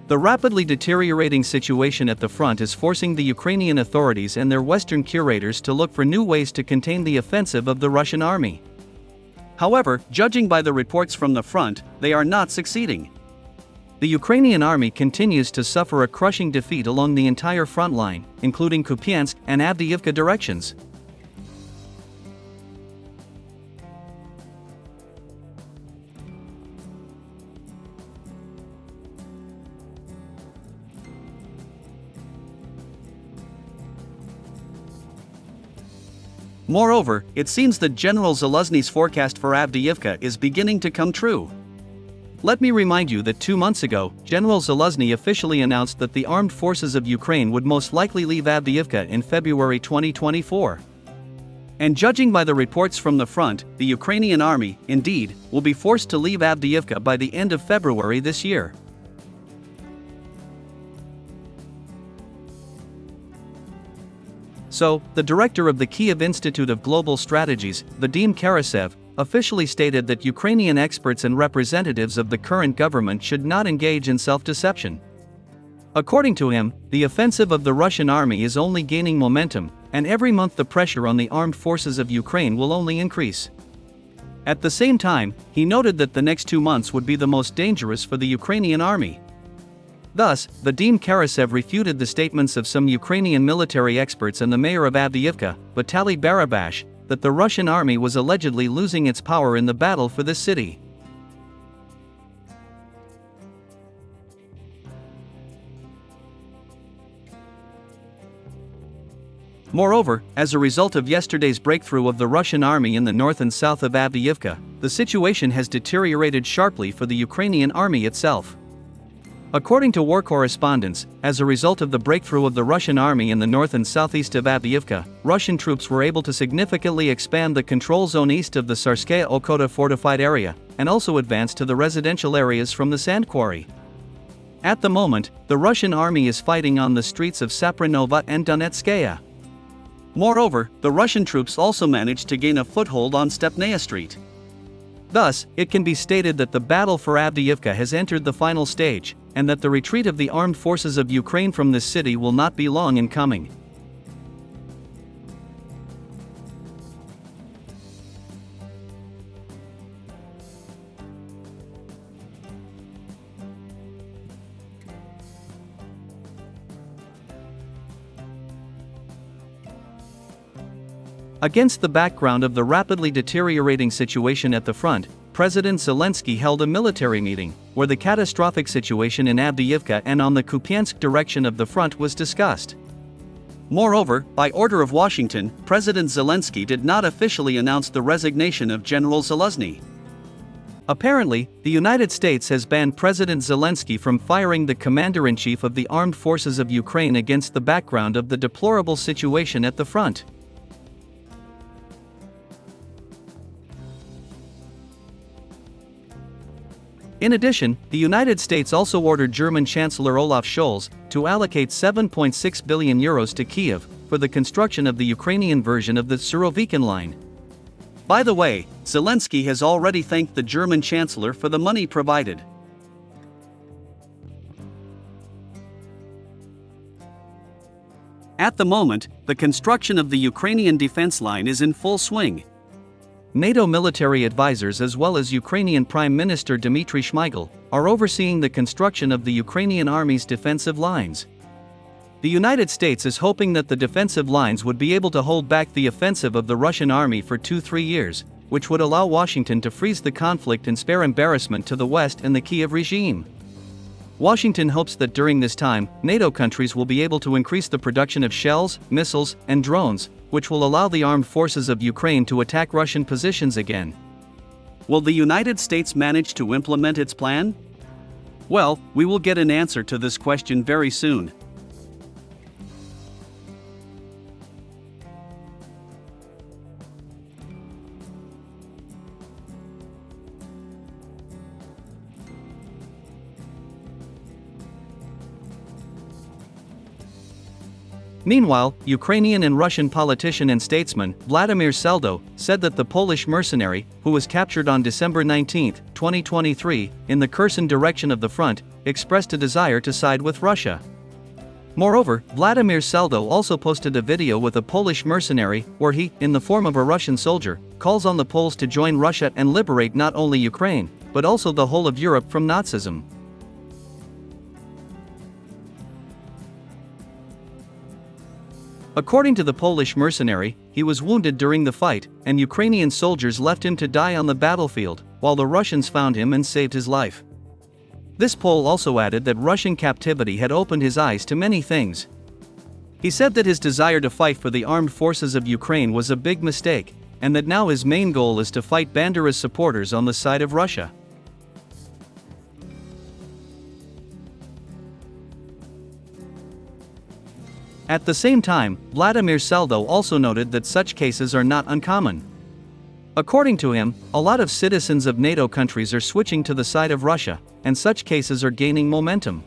The rapidly deteriorating situation at the front is forcing the Ukrainian authorities and their Western curators to look for new ways to contain the offensive of the Russian army. However, judging by the reports from the front, they are not succeeding. The Ukrainian army continues to suffer a crushing defeat along the entire front line, including Kupyansk and Avdiivka directions. Moreover, it seems that General Zaluzhny's forecast for Avdiivka is beginning to come true. Let me remind you that 2 months ago, General Zaluzhny officially announced that the armed forces of Ukraine would most likely leave Avdiivka in February 2024. And judging by the reports from the front, the Ukrainian army, indeed, will be forced to leave Avdiivka by the end of February this year. So, the director of the Kyiv Institute of Global Strategies, Vadim Karasev, officially stated that Ukrainian experts and representatives of the current government should not engage in self-deception. According to him, the offensive of the Russian army is only gaining momentum, and every month the pressure on the armed forces of Ukraine will only increase. At the same time, he noted that the next 2 months would be the most dangerous for the Ukrainian army. Thus, Vadim Karasev refuted the statements of some Ukrainian military experts and the mayor of Avdiivka, Vitaly Barabash, that the Russian army was allegedly losing its power in the battle for this city. Moreover, as a result of yesterday's breakthrough of the Russian army in the north and south of Avdiivka, the situation has deteriorated sharply for the Ukrainian army itself. According to war correspondents, as a result of the breakthrough of the Russian army in the north and southeast of Avdiivka, Russian troops were able to significantly expand the control zone east of the Sarskaya Okhota fortified area, and also advance to the residential areas from the sand quarry. At the moment, the Russian army is fighting on the streets of Sapranova and Donetskaya. Moreover, the Russian troops also managed to gain a foothold on Stepnaya Street. Thus, it can be stated that the battle for Avdiivka has entered the final stage, and that the retreat of the armed forces of Ukraine from this city will not be long in coming. Against the background of the rapidly deteriorating situation at the front, President Zelensky held a military meeting, where the catastrophic situation in Avdiivka and on the Kupyansk direction of the front was discussed. Moreover, by order of Washington, President Zelensky did not officially announce the resignation of General Zaluzhny. Apparently, the United States has banned President Zelensky from firing the commander-in-chief of the armed forces of Ukraine against the background of the deplorable situation at the front. In addition, the United States also ordered German Chancellor Olaf Scholz to allocate €7.6 billion to Kyiv for the construction of the Ukrainian version of the Surovikin line. By the way, Zelensky has already thanked the German Chancellor for the money provided. At the moment, the construction of the Ukrainian defense line is in full swing. NATO military advisors as well as Ukrainian Prime Minister Dmitry Shmyhal are overseeing the construction of the Ukrainian army's defensive lines. The United States is hoping that the defensive lines would be able to hold back the offensive of the Russian army for 2-3 years, which would allow Washington to freeze the conflict and spare embarrassment to the West and the Kyiv regime. Washington hopes that during this time, NATO countries will be able to increase the production of shells, missiles, and drones, which will allow the armed forces of Ukraine to attack Russian positions again. Will the United States manage to implement its plan? Well, we will get an answer to this question very soon. Meanwhile, Ukrainian and Russian politician and statesman Vladimir Seldo said that the Polish mercenary, who was captured on December 19, 2023, in the Kherson direction of the front, expressed a desire to side with Russia. Moreover, Vladimir Seldo also posted a video with a Polish mercenary where he, in the form of a Russian soldier, calls on the Poles to join Russia and liberate not only Ukraine, but also the whole of Europe from Nazism. According to the Polish mercenary, he was wounded during the fight, and Ukrainian soldiers left him to die on the battlefield, while the Russians found him and saved his life. This Pole also added that Russian captivity had opened his eyes to many things. He said that his desire to fight for the armed forces of Ukraine was a big mistake, and that now his main goal is to fight Bandera's supporters on the side of Russia. At the same time, Vladimir Seldo also noted that such cases are not uncommon. According to him, a lot of citizens of NATO countries are switching to the side of Russia, and such cases are gaining momentum.